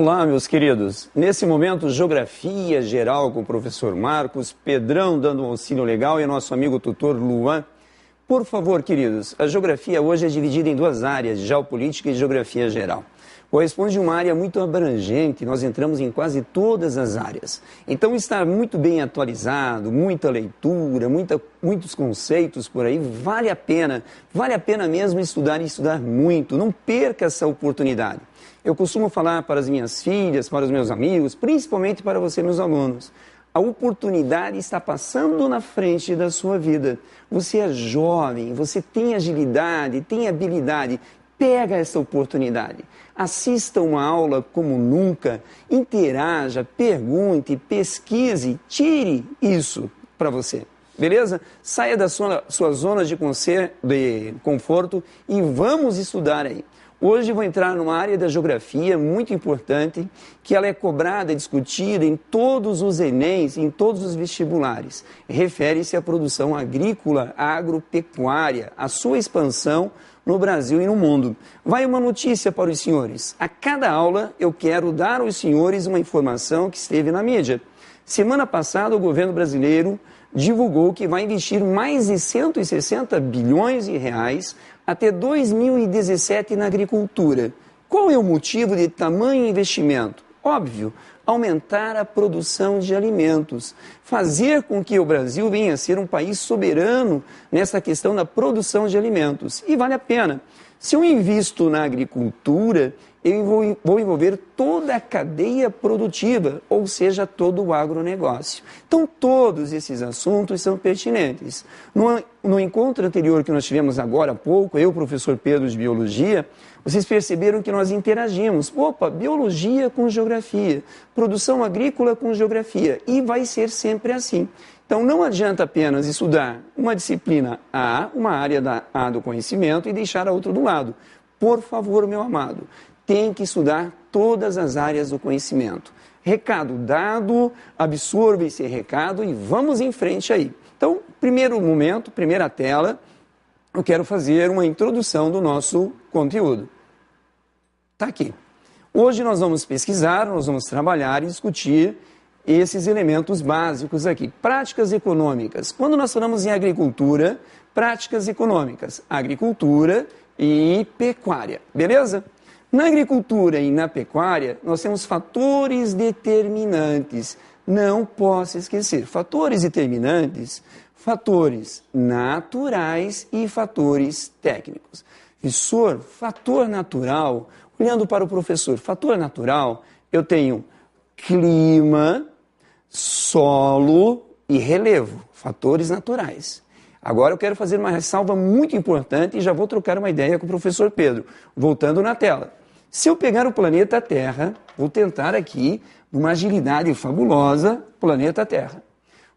Olá, meus queridos. Nesse momento, Geografia Geral com o professor Marcos, Pedrão dando um auxílio legal e nosso amigo tutor Luan. Por favor, queridos, a geografia hoje é dividida em duas áreas, geopolítica e geografia geral. Corresponde a uma área muito abrangente, nós entramos em quase todas as áreas. Então, está muito bem atualizado, muita leitura, muitos conceitos por aí, vale a pena mesmo estudar e estudar muito, não perca essa oportunidade. Eu costumo falar para as minhas filhas, para os meus amigos, principalmente para você, meus alunos, a oportunidade está passando na frente da sua vida. Você é jovem, você tem agilidade, tem habilidade. Pega essa oportunidade, assista uma aula como nunca, interaja, pergunte, pesquise, tire isso para você, beleza? Saia da sua zona de conforto e vamos estudar aí. Hoje vou entrar numa área da geografia muito importante, que ela é cobrada, discutida em todos os Enems, em todos os vestibulares. Refere-se à produção agrícola, agropecuária, a sua expansão no Brasil e no mundo. Vai uma notícia para os senhores. A cada aula eu quero dar aos senhores uma informação que esteve na mídia. Semana passada o governo brasileiro divulgou que vai investir mais de 160 bilhões de reais até 2017 na agricultura. Qual é o motivo de tamanho investimento? Óbvio, aumentar a produção de alimentos, fazer com que o Brasil venha a ser um país soberano nessa questão da produção de alimentos. E vale a pena. Se eu invisto na agricultura, eu vou envolver toda a cadeia produtiva, ou seja, todo o agronegócio. Então, todos esses assuntos são pertinentes. No encontro anterior que nós tivemos agora há pouco, eu, professor Pedro de Biologia, vocês perceberam que nós interagimos. Opa, biologia com geografia, produção agrícola com geografia, e vai ser sempre assim. Então, não adianta apenas estudar uma disciplina A, uma área A do conhecimento, e deixar a outra do lado. Por favor, meu amado, tem que estudar todas as áreas do conhecimento. Recado dado, absorva esse recado e vamos em frente aí. Então, primeiro momento, primeira tela, eu quero fazer uma introdução do nosso conteúdo. Está aqui. Hoje nós vamos pesquisar, nós vamos trabalhar e discutir esses elementos básicos aqui. Práticas econômicas. Quando nós falamos em agricultura, práticas econômicas, agricultura e pecuária, beleza? Na agricultura e na pecuária, nós temos fatores determinantes. Não posso esquecer, fatores determinantes, fatores naturais e fatores técnicos. Professor, fator natural, olhando para o professor, fator natural, eu tenho clima, solo e relevo, fatores naturais. Agora eu quero fazer uma ressalva muito importante e já vou trocar uma ideia com o professor Pedro. Voltando na tela. Se eu pegar o planeta Terra, vou tentar aqui, numa agilidade fabulosa, planeta Terra.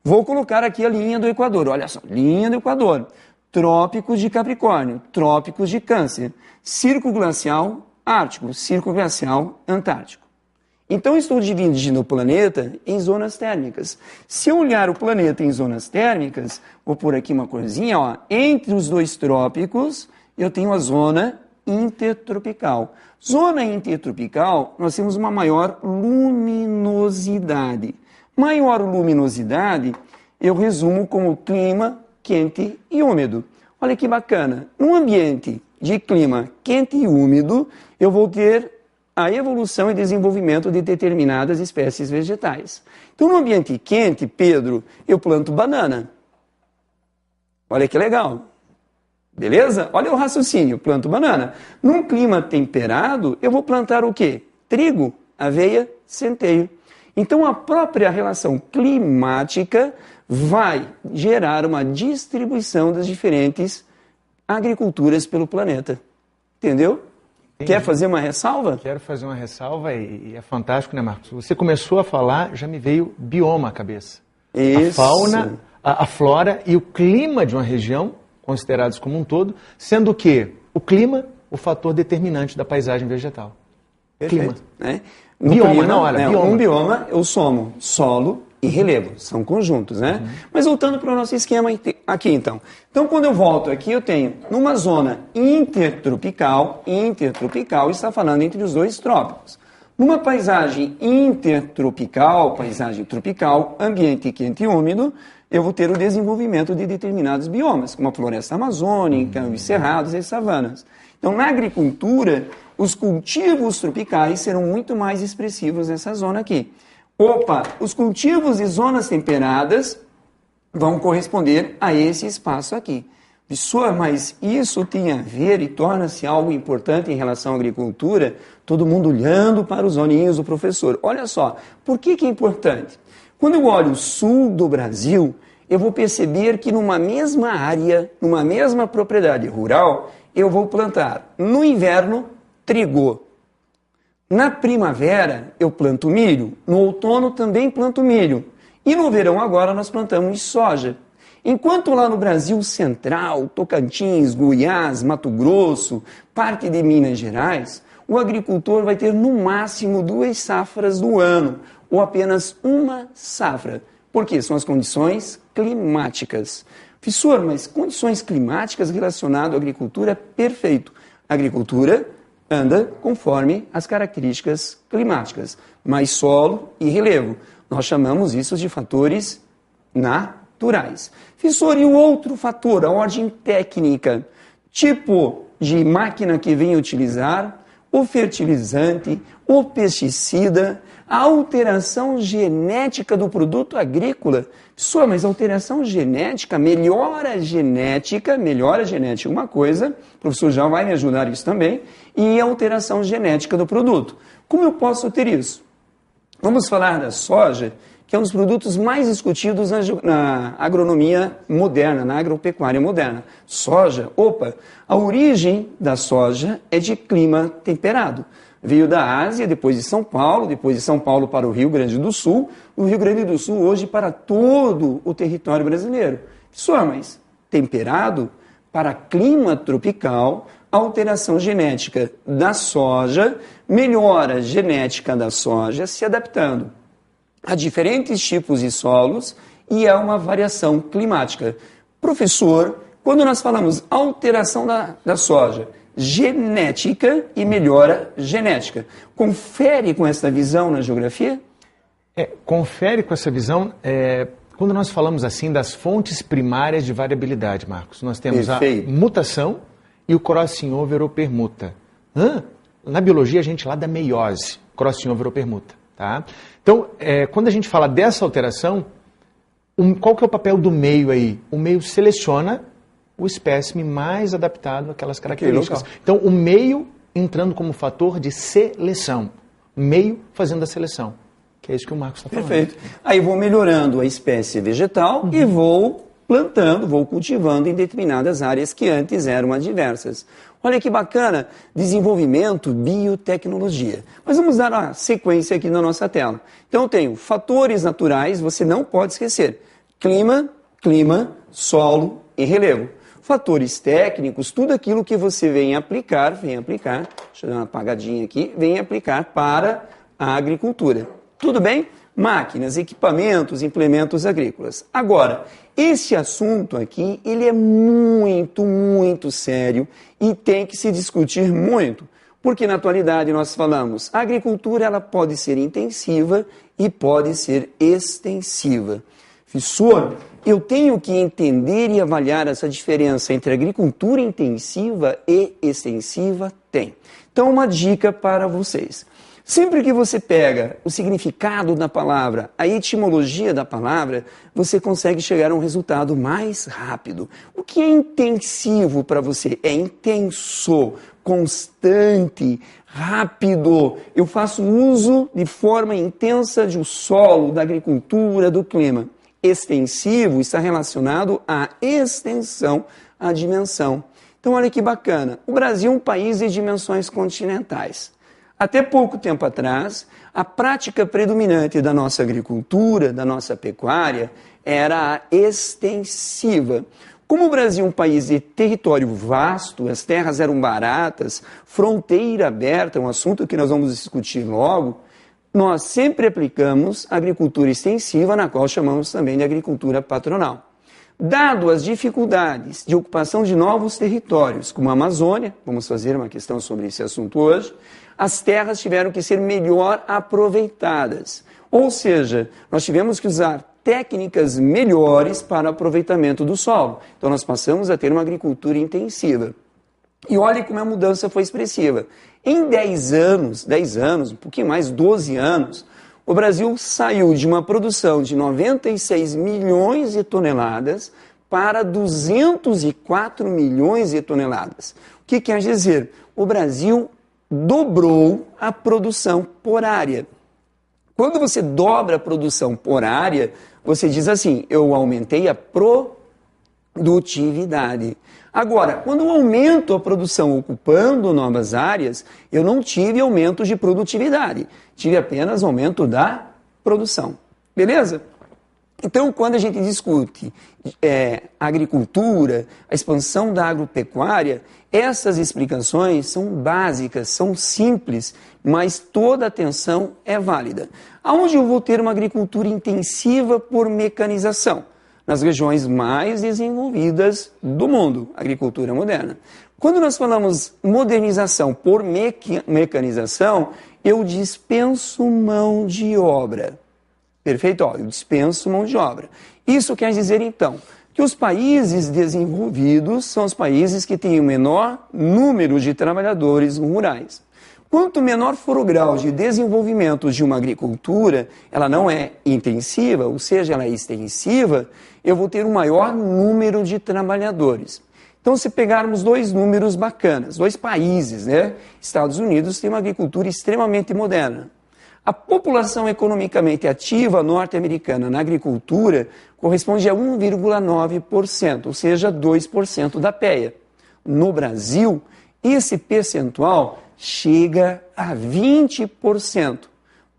Vou colocar aqui a linha do Equador, olha só, linha do Equador. Trópicos de Capricórnio, trópicos de Câncer, círculo glacial ártico, círculo glacial antártico. Então, estou dividindo o planeta em zonas térmicas. Se eu olhar o planeta em zonas térmicas, vou pôr aqui uma corzinha, ó, entre os dois trópicos, eu tenho a zona intertropical. Zona intertropical, nós temos uma maior luminosidade. Maior luminosidade, eu resumo como clima quente e úmido. Olha que bacana. Num ambiente de clima quente e úmido, eu vou ter a evolução e desenvolvimento de determinadas espécies vegetais. Então, no ambiente quente, Pedro, eu planto banana. Olha que legal. Beleza? Olha o raciocínio, planto banana. Num clima temperado, eu vou plantar o quê? Trigo, aveia, centeio. Então, a própria relação climática vai gerar uma distribuição das diferentes agriculturas pelo planeta. Entendeu? Entendi. Quer fazer uma ressalva? Quero fazer uma ressalva e é fantástico, né, Marcos? Você começou a falar, já me veio bioma à cabeça. Isso. A fauna, a flora e o clima de uma região, considerados como um todo, sendo que o clima, o fator determinante da paisagem vegetal. Perfeito. Clima. Bioma, clima, não, olha, bioma. Um bioma eu somo solo e relevo, são conjuntos, né? Uhum. Mas voltando para o nosso esquema aqui, então. Então, quando eu volto aqui, eu tenho numa zona intertropical está falando entre os dois trópicos. Numa paisagem intertropical, paisagem tropical, ambiente quente e úmido, eu vou ter o desenvolvimento de determinados biomas, como a floresta amazônica, os cerrados e savanas. Então, na agricultura, os cultivos tropicais serão muito mais expressivos nessa zona aqui. Os cultivos de zonas temperadas vão corresponder a esse espaço aqui. Professor, mas isso tem a ver e torna-se algo importante em relação à agricultura? Todo mundo olhando para os olhinhos do professor. Olha só, por que é importante? Quando eu olho o sul do Brasil, eu vou perceber que numa mesma área, numa mesma propriedade rural, eu vou plantar no inverno trigo. Na primavera eu planto milho, no outono também planto milho. E no verão agora nós plantamos soja. Enquanto lá no Brasil Central, Tocantins, Goiás, Mato Grosso, parte de Minas Gerais, o agricultor vai ter no máximo 2 safras do ano, ou apenas uma safra. Por quê? São as condições climáticas. Professor, mas condições climáticas relacionadas à agricultura, perfeito. A agricultura anda conforme as características climáticas, mais solo e relevo. Nós chamamos isso de fatores naturais. Professor, e o outro fator, a ordem técnica, tipo de máquina que vem utilizar, o fertilizante, o pesticida, a alteração genética do produto agrícola. Professor, mas alteração genética, melhora genética uma coisa, o professor já vai me ajudar isso também, e a alteração genética do produto. Como eu posso ter isso? Vamos falar da soja, que é um dos produtos mais discutidos na agronomia moderna, na agropecuária moderna. Soja, a origem da soja é de clima temperado. Veio da Ásia, depois de São Paulo para o Rio Grande do Sul, o Rio Grande do Sul hoje para todo o território brasileiro. Pessoal, mas temperado para clima tropical, alteração genética da soja, melhora genética da soja se adaptando a diferentes tipos de solos e a uma variação climática. Professor, quando nós falamos alteração da soja, genética e melhora genética, confere com essa visão na geografia? Confere com essa visão quando nós falamos assim das fontes primárias de variabilidade, Marcos. Nós temos Perfeito. A mutação e o crossing over ou permuta. Na biologia a gente lá da meiose, crossing over ou permuta. Tá? Então, quando a gente fala dessa alteração, qual que é o papel do meio aí? O meio seleciona o espécime mais adaptado àquelas características. Então, o meio entrando como fator de seleção. O meio fazendo a seleção. Que é isso que o Marcos está falando. Perfeito. Aí vou melhorando a espécie vegetal e vou plantando, vou cultivando em determinadas áreas que antes eram adversas. Olha que bacana, desenvolvimento, biotecnologia. Mas vamos dar a sequência aqui na nossa tela. Então eu tenho fatores naturais, você não pode esquecer. Clima, solo e relevo. Fatores técnicos, tudo aquilo que você vem aplicar, deixa eu dar uma apagadinha aqui, vem aplicar para a agricultura. Tudo bem? Máquinas, equipamentos, implementos agrícolas. Agora, esse assunto aqui, ele é muito sério e tem que se discutir muito, porque na atualidade nós falamos, a agricultura ela pode ser intensiva e pode ser extensiva. Professor, eu tenho que entender e avaliar essa diferença entre agricultura intensiva e extensiva? Tem. Então, uma dica para vocês. Sempre que você pega o significado da palavra, a etimologia da palavra, você consegue chegar a um resultado mais rápido. O que é intensivo para você? É intenso, constante, rápido. Eu faço uso de forma intensa do solo, da agricultura, do clima. Extensivo está relacionado à extensão, à dimensão. Então, olha que bacana. O Brasil é um país de dimensões continentais. Até pouco tempo atrás, a prática predominante da nossa agricultura, da nossa pecuária, era a extensiva. Como o Brasil é um país de território vasto, as terras eram baratas, fronteira aberta, um assunto que nós vamos discutir logo, nós sempre aplicamos a agricultura extensiva, na qual chamamos também de agricultura patronal. Dado as dificuldades de ocupação de novos territórios, como a Amazônia, vamos fazer uma questão sobre esse assunto hoje, as terras tiveram que ser melhor aproveitadas. Ou seja, nós tivemos que usar técnicas melhores para aproveitamento do solo. Então nós passamos a ter uma agricultura intensiva. E olhe como a mudança foi expressiva. Em 10 anos, um pouquinho mais, 12 anos, o Brasil saiu de uma produção de 96 milhões de toneladas para 204 milhões de toneladas. O que quer dizer? O Brasil dobrou a produção por área. Quando você dobra a produção por área, você diz assim, eu aumentei a produtividade. Agora, quando eu aumento a produção ocupando novas áreas, eu não tive aumento de produtividade, tive apenas aumento da produção. Beleza? Então, quando a gente discute agricultura, a expansão da agropecuária, essas explicações são básicas, são simples, mas toda atenção é válida. Aonde eu vou ter uma agricultura intensiva por mecanização? Nas regiões mais desenvolvidas do mundo, agricultura moderna. Quando nós falamos modernização por mecanização, eu dispenso mão de obra. Perfeito? Eu dispenso mão de obra. Isso quer dizer, então, que os países desenvolvidos são os países que têm o menor número de trabalhadores rurais. Quanto menor for o grau de desenvolvimento de uma agricultura, ela não é intensiva, ou seja, ela é extensiva, eu vou ter um maior número de trabalhadores. Então, se pegarmos dois números bacanas, dois países, né? Estados Unidos tem uma agricultura extremamente moderna. A população economicamente ativa norte-americana na agricultura corresponde a 1,9%, ou seja, 2% da PEA. No Brasil, esse percentual chega a 20%.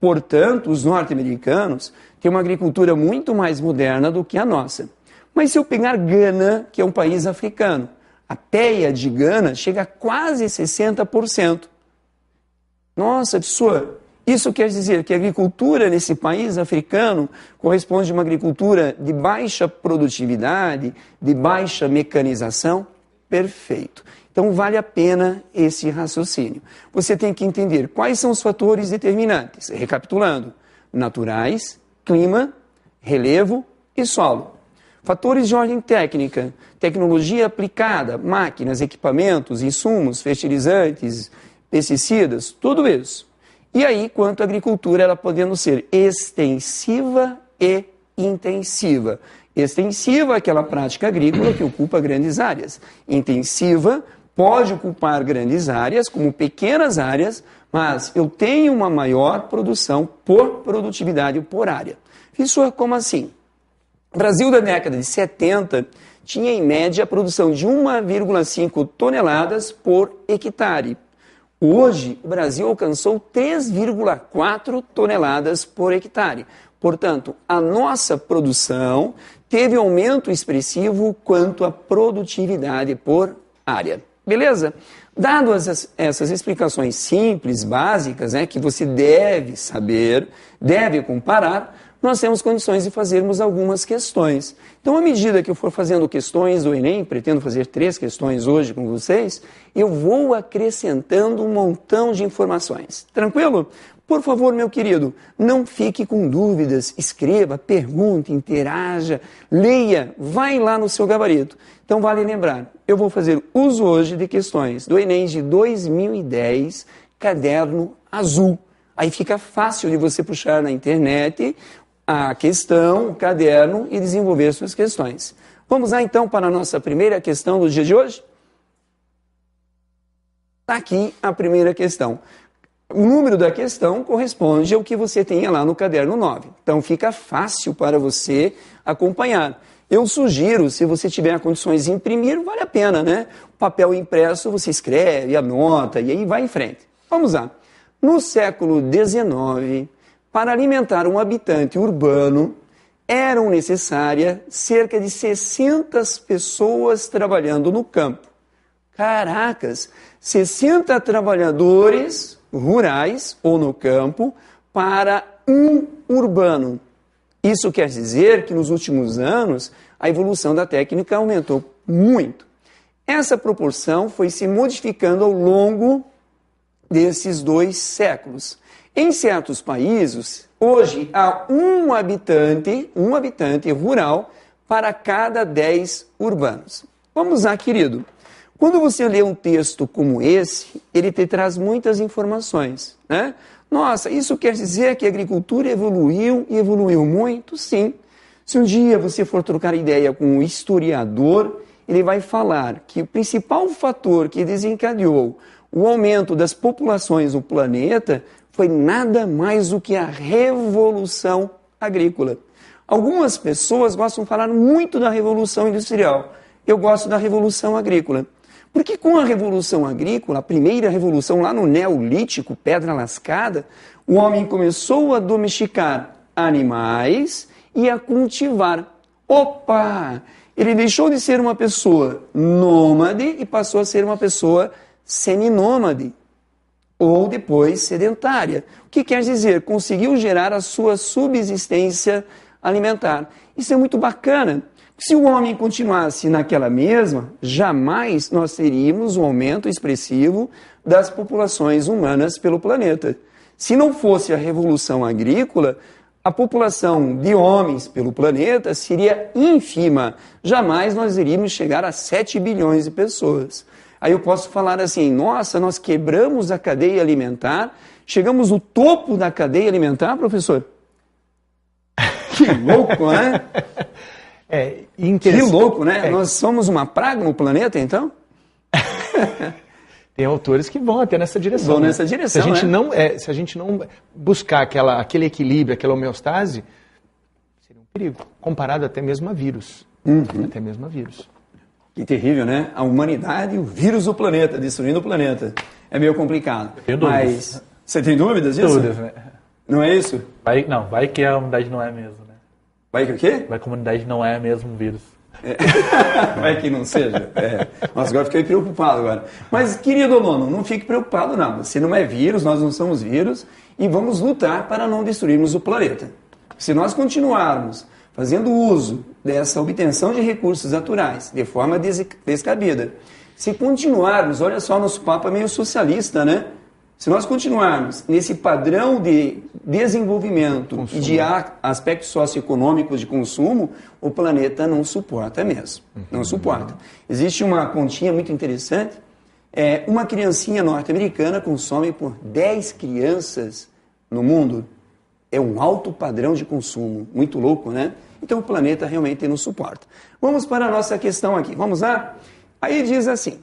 Portanto, os norte-americanos têm uma agricultura muito mais moderna do que a nossa. Mas se eu pegar Gana, que é um país africano, a PEA de Gana chega a quase 60%. Nossa, professor, isso quer dizer que a agricultura nesse país africano corresponde a uma agricultura de baixa produtividade, de baixa mecanização? Perfeito. Então, vale a pena esse raciocínio. Você tem que entender quais são os fatores determinantes. Recapitulando, naturais, clima, relevo e solo. Fatores de ordem técnica, tecnologia aplicada, máquinas, equipamentos, insumos, fertilizantes, pesticidas, tudo isso. E aí, quanto à agricultura, ela podendo ser extensiva e intensiva. Extensiva é aquela prática agrícola que ocupa grandes áreas. Intensiva pode ocupar grandes áreas, como pequenas áreas, mas eu tenho uma maior produção por produtividade por área. Isso é como assim? O Brasil da década de 70 tinha em média a produção de 1,5 toneladas por hectare. Hoje, o Brasil alcançou 3,4 toneladas por hectare. Portanto, a nossa produção teve um aumento expressivo quanto à produtividade por área. Beleza? Dado essas explicações simples, básicas, que você deve saber, deve comparar, nós temos condições de fazermos algumas questões. Então, à medida que eu for fazendo questões do Enem, pretendo fazer 3 questões hoje com vocês, eu vou acrescentando um montão de informações. Tranquilo? Por favor, meu querido, não fique com dúvidas, escreva, pergunte, interaja, leia, vai lá no seu gabarito. Então, vale lembrar, eu vou fazer uso hoje de questões do Enem de 2010, caderno azul. Aí fica fácil de você puxar na internet a questão, o caderno e desenvolver suas questões. Vamos lá então para a nossa primeira questão do dia de hoje? Está aqui a primeira questão. O número da questão corresponde ao que você tenha lá no caderno 9. Então fica fácil para você acompanhar. Eu sugiro, se você tiver condições de imprimir, vale a pena, né? O papel impresso você escreve, anota e aí vai em frente. Vamos lá. No século XIX, para alimentar um habitante urbano, eram necessárias cerca de 600 pessoas trabalhando no campo. Caracas, 60 trabalhadores rurais ou no campo para um urbano. Isso quer dizer que nos últimos anos a evolução da técnica aumentou muito. Essa proporção foi se modificando ao longo desses 2 séculos. Em certos países, hoje há um habitante rural para cada 10 urbanos. Vamos lá, querido. Quando você lê um texto como esse, ele te traz muitas informações, né? Nossa, isso quer dizer que a agricultura evoluiu e evoluiu muito? Sim. Se um dia você for trocar ideia com um historiador, ele vai falar que o principal fator que desencadeou o aumento das populações no planeta foi nada mais do que a revolução agrícola. Algumas pessoas gostam de falar muito da revolução industrial. Eu gosto da revolução agrícola. Porque com a revolução agrícola, a primeira revolução lá no Neolítico, pedra lascada, o homem começou a domesticar animais e a cultivar. Opa! Ele deixou de ser uma pessoa nômade e passou a ser uma pessoa seminômade, ou depois sedentária. O que quer dizer? Conseguiu gerar a sua subsistência alimentar. Isso é muito bacana. Se o homem continuasse naquela mesma, jamais nós teríamos um aumento expressivo das populações humanas pelo planeta. Se não fosse a revolução agrícola, a população de homens pelo planeta seria ínfima. Jamais nós iríamos chegar a 7 bilhões de pessoas. Aí eu posso falar assim, nossa, nós quebramos a cadeia alimentar, chegamos no topo da cadeia alimentar, professor? Que louco, né? Que louco, né? Nós somos uma praga no planeta, então? Tem autores que vão até nessa direção. Vão nessa direção, se a gente não buscar aquele equilíbrio, aquela homeostase, seria um perigo. Comparado até mesmo a vírus. Até mesmo a vírus. Que terrível, né? A humanidade e o vírus do planeta, destruindo o planeta. É meio complicado. Tenho dúvidas. Mas você tem dúvidas disso? Dúvidas, né? Não é isso? Vai que a humanidade não é mesmo, né? Vai que o quê? Vai que a humanidade não é mesmo um vírus. Vai que não seja. Mas agora fiquei preocupado agora. Mas, querido aluno, não fique preocupado não. Você não é vírus, nós não somos vírus e vamos lutar para não destruirmos o planeta. Se nós continuarmos fazendo uso dessa obtenção de recursos naturais de forma descabida, se continuarmos, olha só, nosso papo é meio socialista, né? Se nós continuarmos nesse padrão de desenvolvimento consumo. E de aspectos socioeconômicos de consumo, o planeta não suporta mesmo. Não suporta. Existe uma continha muito interessante. Uma criancinha norte-americana consome por 10 crianças no mundo. É um alto padrão de consumo. Muito louco, né? Então o planeta realmente não suporta. Vamos para a nossa questão aqui. Vamos lá? Aí diz assim.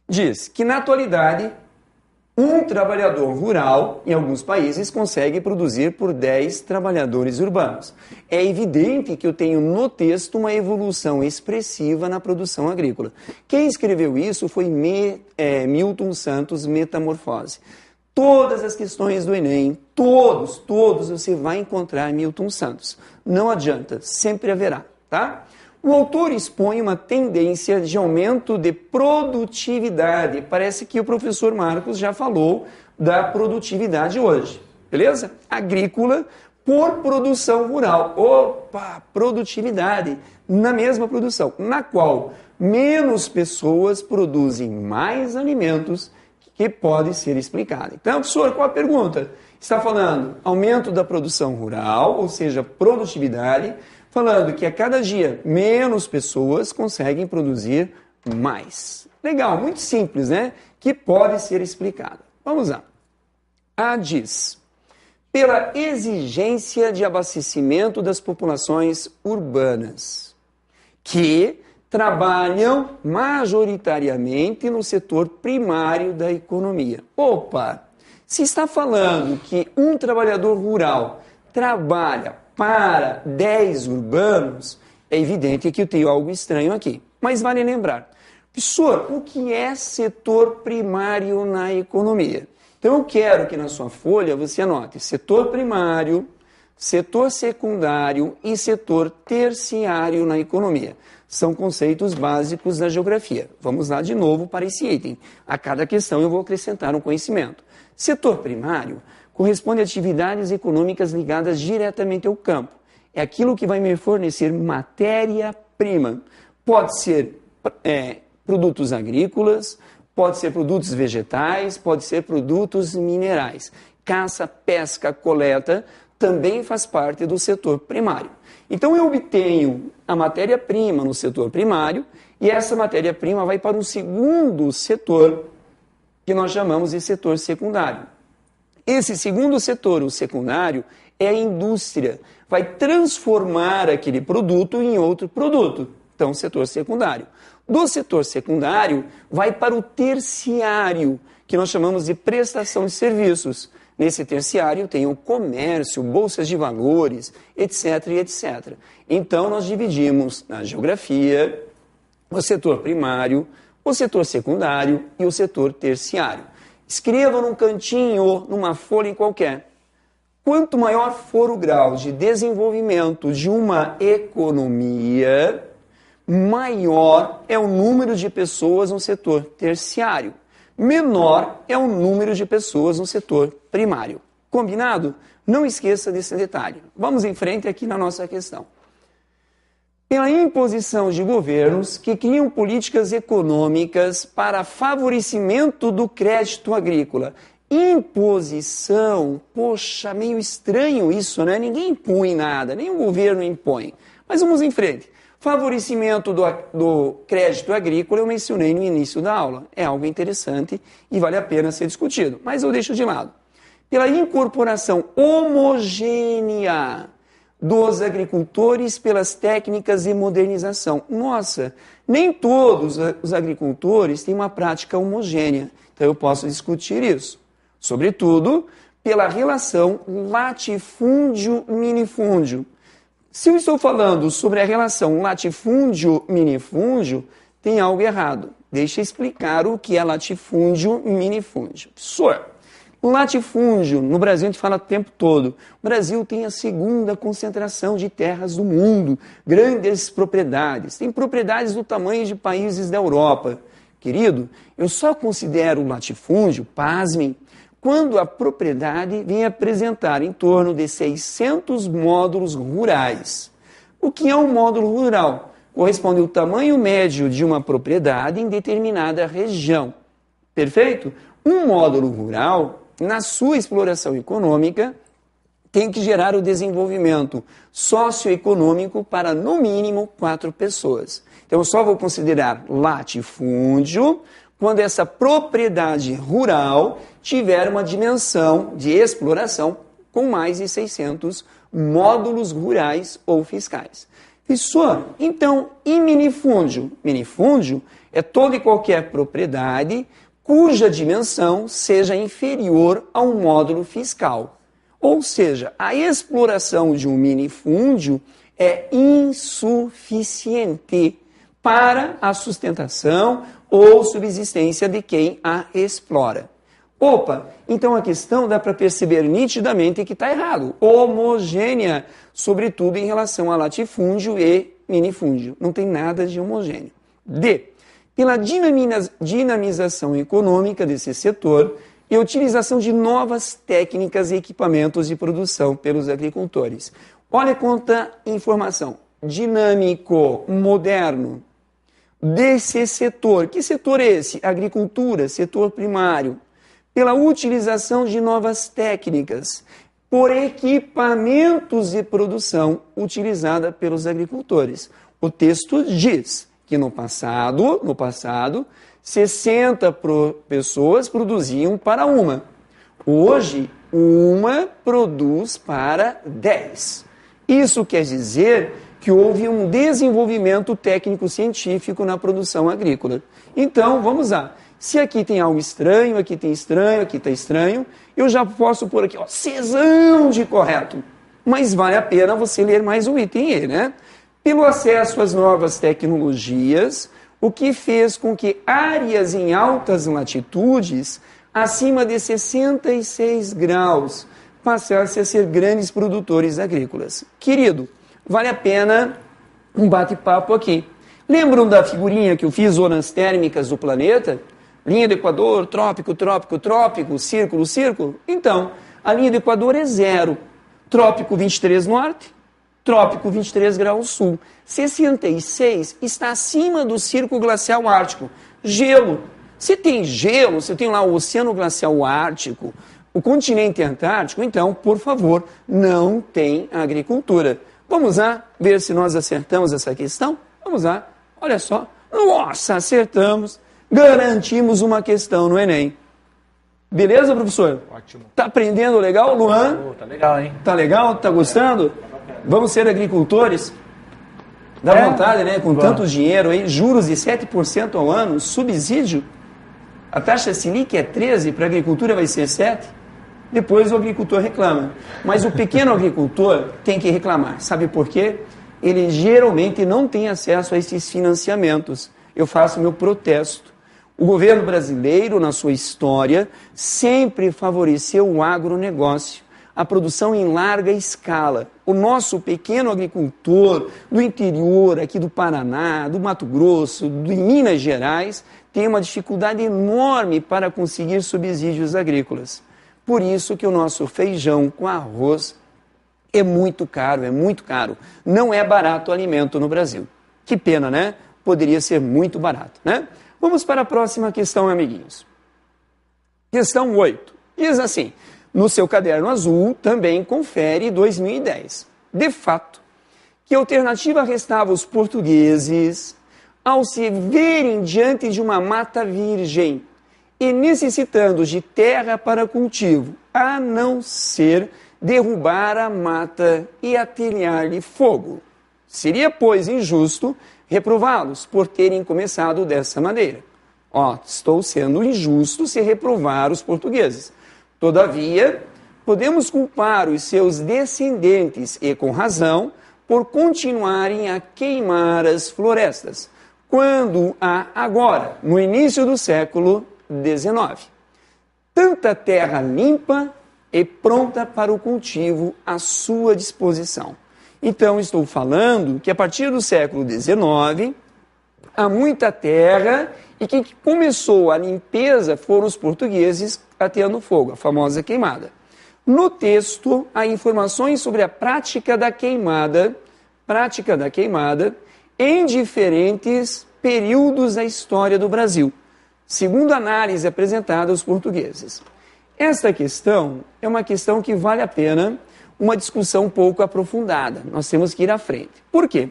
Diz que na atualidade um trabalhador rural, em alguns países, consegue produzir por 10 trabalhadores urbanos. É evidente que eu tenho no texto uma evolução expressiva na produção agrícola. Quem escreveu isso foi Milton Santos, Metamorfose. Todas as questões do Enem, todos você vai encontrar Milton Santos. Não adianta, sempre haverá, tá? O autor expõe uma tendência de aumento de produtividade. Parece que o professor Marcos já falou da produtividade hoje, beleza? Agrícola por produção rural. Opa, produtividade na mesma produção, na qual menos pessoas produzem mais alimentos que pode ser explicado. Então, professor, qual a pergunta? Está falando aumento da produção rural, ou seja, produtividade, falando que a cada dia menos pessoas conseguem produzir mais. Legal, muito simples, né? Que pode ser explicado. Vamos lá. A diz, pela exigência de abastecimento das populações urbanas, que trabalham majoritariamente no setor primário da economia. Opa! Se está falando que um trabalhador rural trabalha para 10 urbanos, é evidente que eu tenho algo estranho aqui. Mas vale lembrar, professor, o que é setor primário na economia? Então eu quero que na sua folha você anote setor primário, setor secundário e setor terciário na economia. São conceitos básicos da geografia. Vamos lá de novo para esse item. A cada questão eu vou acrescentar um conhecimento. Setor primário corresponde a atividades econômicas ligadas diretamente ao campo. é aquilo que vai me fornecer matéria-prima. Pode ser produtos agrícolas, pode ser produtos vegetais, pode ser produtos minerais. Caça, pesca, coleta também faz parte do setor primário. Então eu obtenho a matéria-prima no setor primário e essa matéria-prima vai para um segundo setor que nós chamamos de setor secundário. Esse segundo setor, o secundário, é a indústria. Vai transformar aquele produto em outro produto. Então, setor secundário. Do setor secundário, vai para o terciário, que nós chamamos de prestação de serviços. Nesse terciário tem o comércio, bolsas de valores, etc, etc. Então, nós dividimos na geografia o setor primário, o setor secundário e o setor terciário. Escreva num cantinho, numa folha qualquer. Quanto maior for o grau de desenvolvimento de uma economia, maior é o número de pessoas no setor terciário. Menor é o número de pessoas no setor primário. Combinado? Não esqueça desse detalhe. Vamos em frente aqui na nossa questão. Pela imposição de governos que criam políticas econômicas para favorecimento do crédito agrícola. Imposição, poxa, meio estranho isso, né? Ninguém impõe nada, nem o governo impõe. Mas vamos em frente. Favorecimento do crédito agrícola eu mencionei no início da aula. É algo interessante e vale a pena ser discutido, mas eu deixo de lado. Pela incorporação homogênea dos agricultores pelas técnicas de modernização. Nossa, nem todos os agricultores têm uma prática homogênea, então eu posso discutir isso. Sobretudo, pela relação latifúndio-minifúndio. Se eu estou falando sobre a relação latifúndio-minifúndio, tem algo errado. Deixa eu explicar o que é latifúndio-minifúndio. Professor, o latifúndio, no Brasil a gente fala o tempo todo. O Brasil tem a segunda concentração de terras do mundo, grandes propriedades. Tem propriedades do tamanho de países da Europa. Querido, eu só considero o latifúndio, pasmem, quando a propriedade vem apresentar em torno de 600 módulos rurais. O que é um módulo rural? Corresponde ao tamanho médio de uma propriedade em determinada região. Perfeito? Um módulo rural, na sua exploração econômica, tem que gerar o desenvolvimento socioeconômico para, no mínimo, 4 pessoas. Então, eu só vou considerar latifúndio quando essa propriedade rural tiver uma dimensão de exploração com mais de 600 módulos rurais ou fiscais. Professor, então, e minifúndio? Minifúndio é toda e qualquer propriedade cuja dimensão seja inferior a um módulo fiscal. Ou seja, a exploração de um minifúndio é insuficiente para a sustentação ou subsistência de quem a explora. Opa, então a questão dá para perceber nitidamente que está errado. Homogênea, sobretudo em relação a latifúndio e minifúndio. Não tem nada de homogêneo. D. Pela dinamização econômica desse setor e a utilização de novas técnicas e equipamentos de produção pelos agricultores. Olha quanta informação. Dinâmico, moderno. Desse setor. Que setor é esse? Agricultura, setor primário. Pela utilização de novas técnicas, por equipamentos de produção utilizada pelos agricultores. O texto diz que no passado, 60 pessoas produziam para uma. Hoje, uma produz para 10. Isso quer dizer que houve um desenvolvimento técnico-científico na produção agrícola. Então, vamos lá. Se aqui tem algo estranho, aqui tem estranho, aqui está estranho, eu já posso pôr aqui, ó, Czão de correto. Mas vale a pena você ler mais o item E, né? Pelo acesso às novas tecnologias, o que fez com que áreas em altas latitudes, acima de 66 graus, passassem a ser grandes produtores agrícolas. Querido, vale a pena um bate-papo aqui. Lembram da figurinha que eu fiz, zonas térmicas do planeta? Linha do Equador, trópico, trópico, trópico, círculo, círculo? Então, a linha do Equador é 0. Trópico 23 norte, Trópico 23 graus sul. 66 está acima do Círculo Glacial Ártico. Gelo. Se tem gelo, se tem lá o Oceano Glacial Ártico, o continente Antártico, então, por favor, não tem agricultura. Vamos lá ver se nós acertamos essa questão? Vamos lá. Olha só. Nossa, acertamos. Garantimos uma questão no Enem. Beleza, professor? Ótimo. Tá aprendendo legal, Luan? Tá legal, hein? Tá legal? Tá gostando? Vamos ser agricultores? Dá vontade, né? Com tanto dinheiro aí, juros de 7% ao ano, subsídio. A taxa Selic é 13%, para a agricultura vai ser 7%. Depois o agricultor reclama. Mas o pequeno agricultor tem que reclamar. Sabe por quê? Ele geralmente não tem acesso a esses financiamentos. Eu faço meu protesto. O governo brasileiro, na sua história, sempre favoreceu o agronegócio, a produção em larga escala. O nosso pequeno agricultor do interior, aqui do Paraná, do Mato Grosso, de Minas Gerais, tem uma dificuldade enorme para conseguir subsídios agrícolas. Por isso que o nosso feijão com arroz é muito caro, é muito caro. Não é barato o alimento no Brasil. Que pena, né? Poderia ser muito barato, né? Vamos para a próxima questão, amiguinhos. Questão 8. Diz assim, no seu caderno azul também confere 2010. De fato, que alternativa restava aos portugueses ao se verem diante de uma mata virgem e necessitando de terra para cultivo, a não ser derrubar a mata e atilhar-lhe fogo? Seria, pois, injusto reprová-los por terem começado dessa maneira. Estou sendo injusto se reprovar os portugueses. Todavia, podemos culpar os seus descendentes, e com razão, por continuarem a queimar as florestas, quando há agora, no início do século XIX, tanta terra limpa e pronta para o cultivo à sua disposição. Então, estou falando que a partir do século XIX, há muita terra e que começou a limpeza foram os portugueses ateando fogo, a famosa queimada. No texto, há informações sobre a prática da queimada em diferentes períodos da história do Brasil, segundo a análise apresentada aos portugueses. Esta questão é uma questão que vale a pena uma discussão um pouco aprofundada. Nós temos que ir à frente. Por quê?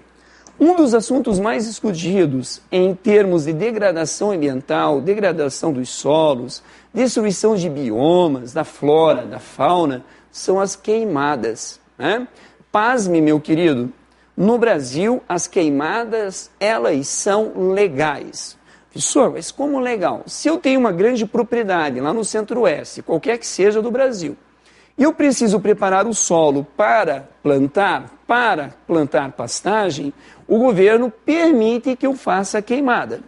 Um dos assuntos mais discutidos em termos de degradação ambiental, degradação dos solos, destruição de biomas, da flora, da fauna, são as queimadas, né? Pasme, meu querido, no Brasil as queimadas, elas são legais. Professor, mas como legal? Se eu tenho uma grande propriedade lá no Centro-Oeste, qualquer que seja do Brasil, e eu preciso preparar o solo para plantar pastagem, o governo permite que eu faça a queimada.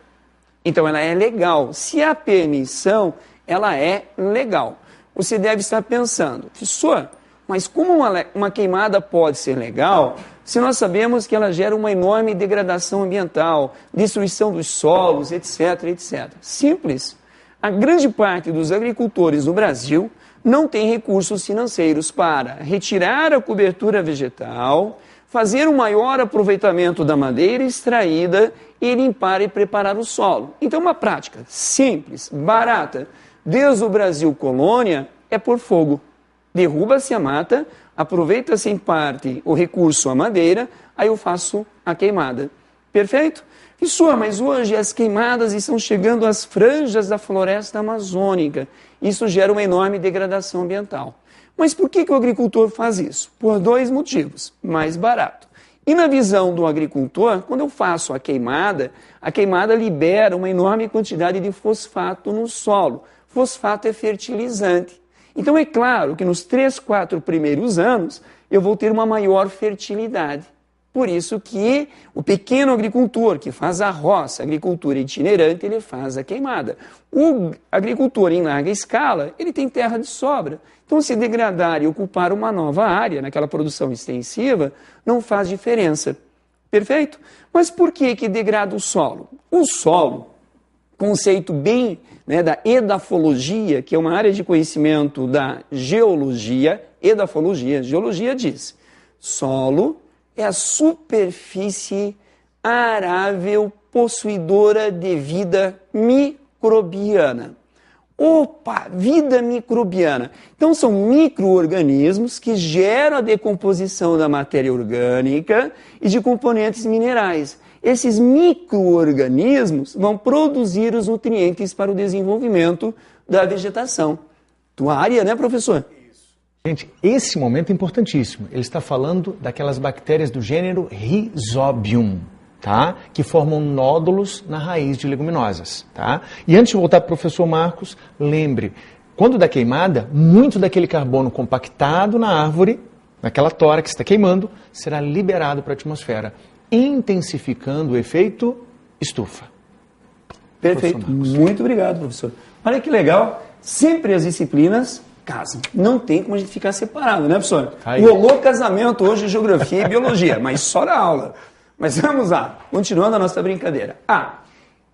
Então, ela é legal. Se há permissão, ela é legal. Você deve estar pensando, professor, mas como uma queimada pode ser legal se nós sabemos que ela gera uma enorme degradação ambiental, destruição dos solos, etc, etc. Simples. A grande parte dos agricultores no Brasil não tem recursos financeiros para retirar a cobertura vegetal, fazer um maior aproveitamento da madeira extraída e limpar e preparar o solo. Então, uma prática simples, barata, desde o Brasil colônia, é por fogo. Derruba-se a mata, aproveita-se em parte o recurso a madeira, aí eu faço a queimada. Perfeito? Professor, mas hoje as queimadas estão chegando às franjas da floresta amazônica. Isso gera uma enorme degradação ambiental. Mas por que o agricultor faz isso? Por dois motivos. Mais barato. E na visão do agricultor, quando eu faço a queimada libera uma enorme quantidade de fosfato no solo. Fosfato é fertilizante. Então é claro que nos 3, 4 primeiros anos eu vou ter uma maior fertilidade. Por isso que o pequeno agricultor que faz a roça, a agricultura itinerante, ele faz a queimada. O agricultor em larga escala, ele tem terra de sobra. Então, se degradar e ocupar uma nova área naquela produção extensiva, não faz diferença. Perfeito? Mas por que degrada o solo? O solo, conceito bem da edafologia, que é uma área de conhecimento da geologia, edafologia, geologia diz, solo é a superfície arável possuidora de vida microbiana. Opa, vida microbiana. Então são micro-organismos que geram a decomposição da matéria orgânica e de componentes minerais. Esses micro-organismos vão produzir os nutrientes para o desenvolvimento da vegetação. Tua área, né, professor? Gente, esse momento é importantíssimo. Ele está falando daquelas bactérias do gênero Rhizobium, tá? Que formam nódulos na raiz de leguminosas. Tá? E antes de voltar para o professor Marcos, lembre, quando dá queimada, muito daquele carbono compactado na árvore, naquela tora que está queimando, será liberado para a atmosfera, intensificando o efeito estufa. Perfeito. Muito obrigado, professor. Olha que legal. Sempre as disciplinas casam. Não tem como a gente ficar separado, né, professor? Rolou casamento hoje, geografia e biologia, mas só na aula. Mas vamos lá, continuando a nossa brincadeira.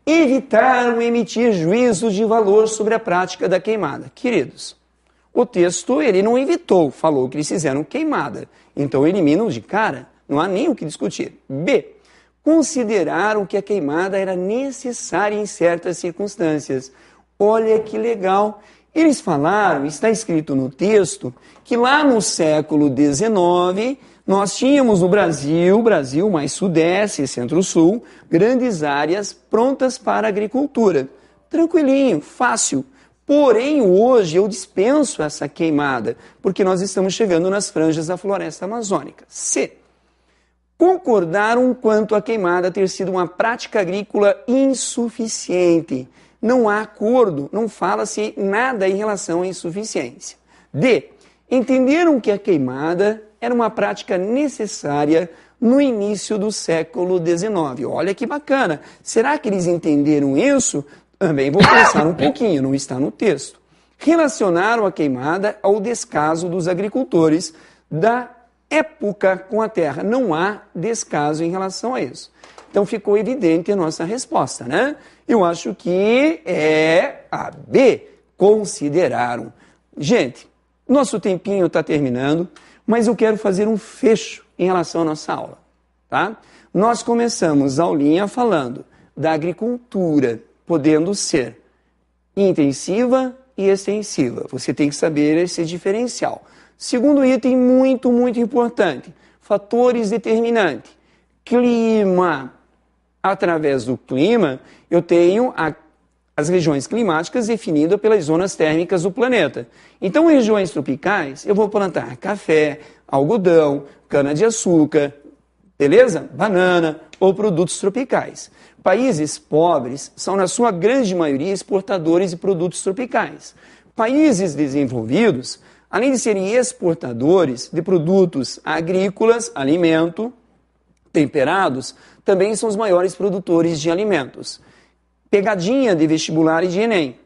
Evitaram emitir juízos de valor sobre a prática da queimada. Queridos, o texto ele não evitou, falou que eles fizeram queimada. Então eliminam de cara, não há nem o que discutir. B. Consideraram que a queimada era necessária em certas circunstâncias. Olha que legal. Eles falaram, está escrito no texto, que lá no século XIX, nós tínhamos no Brasil mais sudeste e centro-sul, grandes áreas prontas para a agricultura. Tranquilinho, fácil. Porém, hoje eu dispenso essa queimada, porque nós estamos chegando nas franjas da floresta amazônica. C. Concordaram quanto à queimada ter sido uma prática agrícola insuficiente. Não há acordo, não fala-se nada em relação à insuficiência. D. Entenderam que a queimada era uma prática necessária no início do século XIX. Olha que bacana. Será que eles entenderam isso? Também vou pensar um pouquinho, não está no texto. Relacionaram a queimada ao descaso dos agricultores da época com a terra. Não há descaso em relação a isso. Então ficou evidente a nossa resposta, né? Eu acho que é a B. Consideraram. Gente, nosso tempinho está terminando, mas eu quero fazer um fecho em relação à nossa aula, tá? Nós começamos a aulinha falando da agricultura, podendo ser intensiva e extensiva. Você tem que saber esse diferencial. Segundo item muito, muito importante, fatores determinantes. Clima. Através do clima, eu tenho as regiões climáticas definidas pelas zonas térmicas do planeta. Então, em regiões tropicais, eu vou plantar café, algodão, cana-de-açúcar, beleza? Banana ou produtos tropicais. Países pobres são, na sua grande maioria, exportadores de produtos tropicais. Países desenvolvidos, além de serem exportadores de produtos agrícolas, alimento, temperados, também são os maiores produtores de alimentos. Pegadinha de vestibular e de Enem.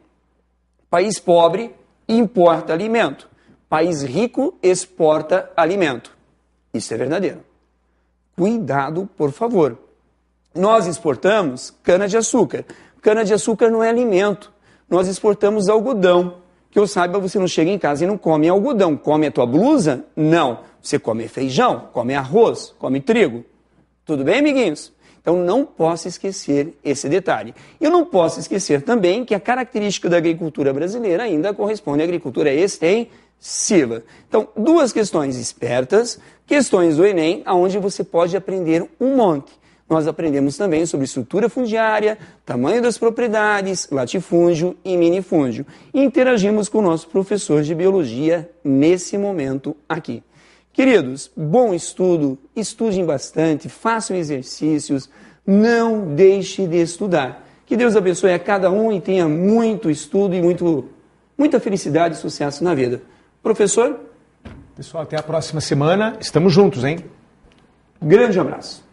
País pobre importa alimento. País rico exporta alimento. Isso é verdadeiro. Cuidado, por favor. Nós exportamos cana-de-açúcar. Cana-de-açúcar não é alimento. Nós exportamos algodão. Que eu saiba, você não chega em casa e não come algodão. Come a tua blusa? Não. Você come feijão, come arroz, come trigo. Tudo bem, amiguinhos? Então não posso esquecer esse detalhe. Eu não posso esquecer também que a característica da agricultura brasileira ainda corresponde à agricultura extensiva. Então, duas questões espertas, questões do Enem, onde você pode aprender um monte. Nós aprendemos também sobre estrutura fundiária, tamanho das propriedades, latifúndio e minifúndio. E interagimos com o nosso professor de biologia nesse momento aqui. Queridos, bom estudo, estudem bastante, façam exercícios, não deixe de estudar. Que Deus abençoe a cada um e tenha muito estudo e muita felicidade e sucesso na vida. Professor? Pessoal, até a próxima semana. Estamos juntos, hein? Grande abraço.